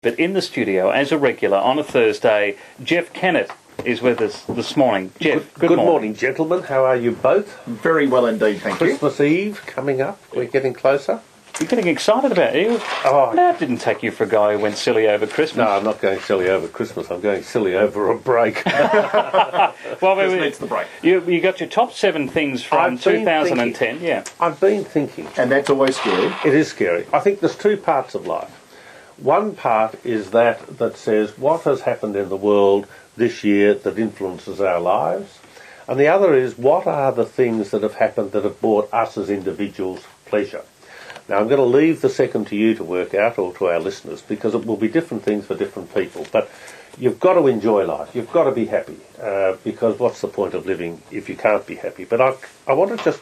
But in the studio, as a regular on a Thursday, Jeff Kennett is with us this morning. Jeff, good morning, gentlemen. How are you both? Very well indeed, thank you. Christmas Eve coming up. We're getting closer. You're getting excited about it. Oh, No, it didn't take you for a guy who went silly over Christmas. No, I'm not going silly over Christmas. I'm going silly over a break. Well, Just needs the break. You got your top 7 things from I've been 2010. thinking. Yeah. I've been thinking. And that's always scary. It is scary. I think there's 2 parts of life. One part is that says what has happened in the world this year that influences our lives. And the other is what are the things that have happened that have brought us as individuals pleasure. Now, I'm going to leave the second to you to work out, or to our listeners, because it will be different things for different people. But you've got to enjoy life. You've got to be happy, because what's the point of living if you can't be happy? But I want to just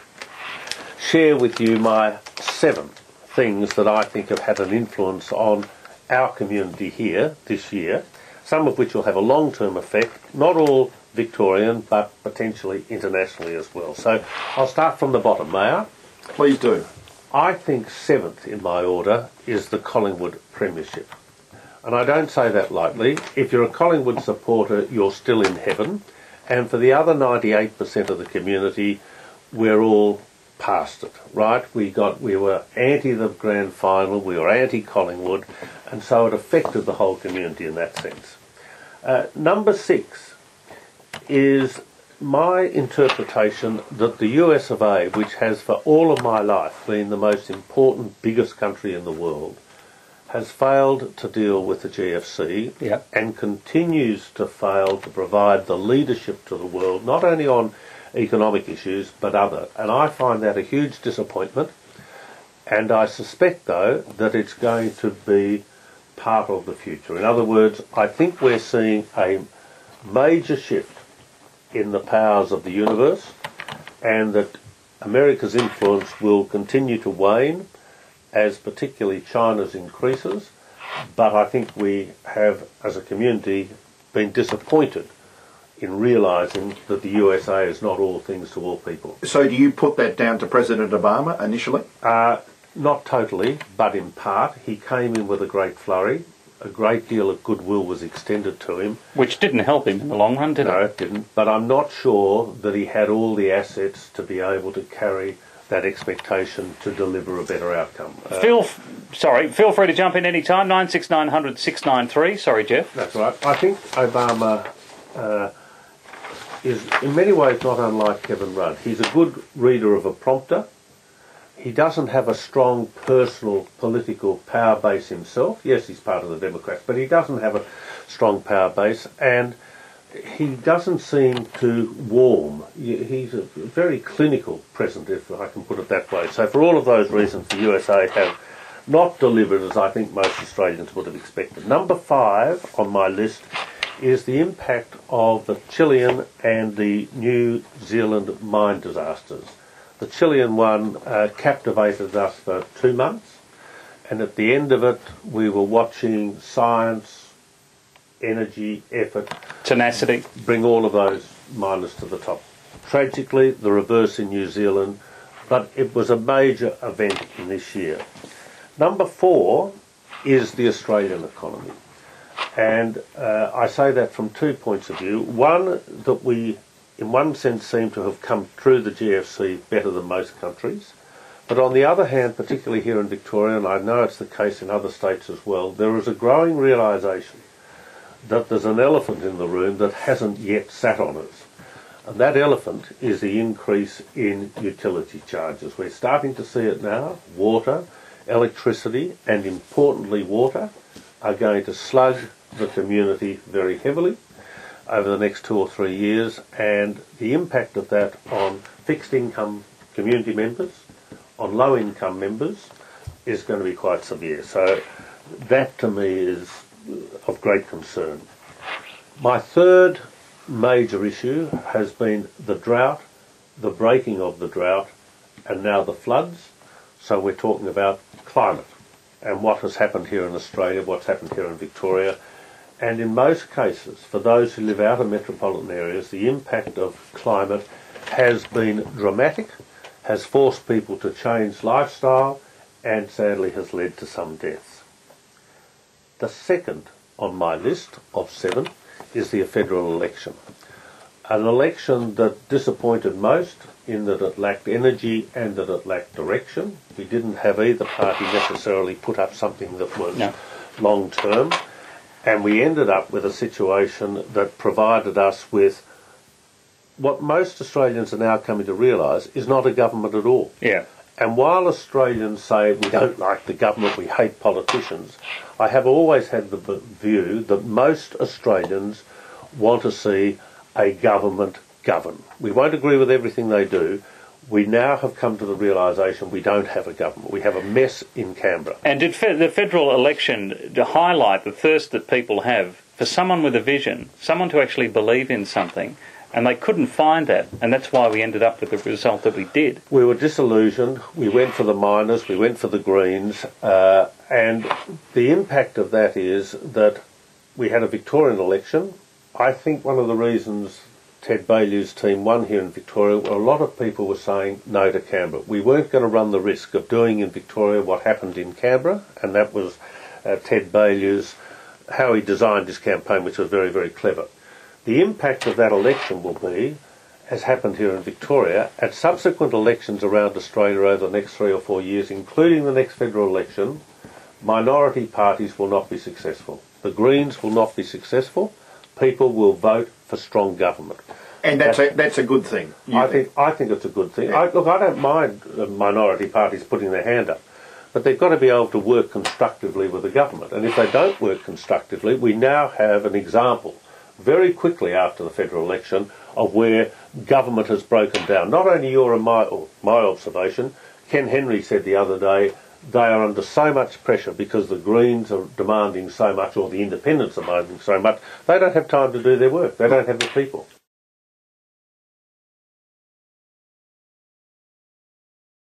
share with you my 7 things that I think have had an influence on our community here this year, some of which will have a long-term effect, not all Victorian, but potentially internationally as well. So I'll start from the bottom, may I? Please do. I think 7th in my order is the Collingwood Premiership. And I don't say that lightly. If you're a Collingwood supporter, you're still in heaven. And for the other 98% of the community, we're all past it, right? We were anti the grand final, we were anti-Collingwood, and so it affected the whole community in that sense. Number 6 is my interpretation that the US of A, which has for all of my life been the most important, biggest country in the world, has failed to deal with the GFC and continues to fail to provide the leadership to the world, not only on economic issues but other. And I find that a huge disappointment, and I suspect, though, that it's going to be part of the future. In other words, I think we're seeing a major shift in the powers of the universe, and that America's influence will continue to wane as particularly China's increases. But I think we have, as a community, been disappointed in realising that the USA is not all things to all people. So do you put that down to President Obama initially? Not totally, but in part. He came in with a great flurry. A great deal of goodwill was extended to him. Which didn't help him in the long run, did it? No, it didn't. But I'm not sure that he had all the assets to be able to carry that expectation to deliver a better outcome. Feel free to jump in any time. 96900 693. Sorry, Jeff. That's right. I think Obama is in many ways not unlike Kevin Rudd. He's a good reader of a prompter. He doesn't have a strong personal political power base himself. Yes, he's part of the Democrats, but he doesn't have a strong power base, and he doesn't seem to warm. He's a very clinical president, if I can put it that way. So for all of those reasons, the USA have not delivered as I think most Australians would have expected. Number 5 on my list is the impact of the Chilean and the New Zealand mine disasters. The Chilean one captivated us for 2 months, and at the end of it we were watching science, energy, effort, tenacity, bring all of those miners to the top. Tragically, the reverse in New Zealand, but it was a major event in this year. Number 4 is the Australian economy, and I say that from 2 points of view. One, that we in one sense seem to have come through the GFC better than most countries. But on the other hand, particularly here in Victoria, and I know it's the case in other states as well, there is a growing realisation that there's an elephant in the room that hasn't yet sat on us. And that elephant is the increase in utility charges. We're starting to see it now. Water, electricity, and importantly water, are going to slug the community very heavily over the next 2 or 3 years, and the impact of that on fixed income community members, on low income members, is going to be quite severe. So that to me is of great concern. My 3rd major issue has been the drought, the breaking of the drought, and now the floods. So we're talking about climate and what has happened here in Australia, what's happened here in Victoria. And in most cases, for those who live out of metropolitan areas, the impact of climate has been dramatic, has forced people to change lifestyle, and sadly has led to some deaths. The second on my list of 7 is the federal election. An election that disappointed most in that it lacked energy and that it lacked direction. We didn't have either party necessarily put up something that was long term, and we ended up with a situation that provided us with what most Australians are now coming to realise is not a government at all. Yeah. And while Australians say we don't like the government, we hate politicians, I have always had the view that most Australians want to see a government govern. We won't agree with everything they do. We now have come to the realisation we don't have a government. We have a mess in Canberra. And did the federal election to highlight the thirst that people have for someone with a vision, someone to actually believe in something, and they couldn't find that, and that's why we ended up with the result that we did. We were disillusioned. We went for the miners, we went for the Greens, and the impact of that is that we had a Victorian election. I think one of the reasons Ted Baillieu's team won here in Victoria, a lot of people were saying no to Canberra. We weren't going to run the risk of doing in Victoria what happened in Canberra, and that was Ted Baillieu's, how he designed his campaign, which was very, very clever. The impact of that election will be, as happened here in Victoria, at subsequent elections around Australia over the next 3 or 4 years, including the next federal election, minority parties will not be successful. The Greens will not be successful. People will vote for strong government. And that's a good thing. I think it's a good thing. Yeah. I don't mind minority parties putting their hand up, but they've got to be able to work constructively with the government. And if they don't work constructively, we now have an example very quickly after the federal election of where government has broken down. Not only your and my observation. Ken Henry said the other day they are under so much pressure because the Greens are demanding so much, or the independents are demanding so much, they don't have time to do their work. They don't have the people.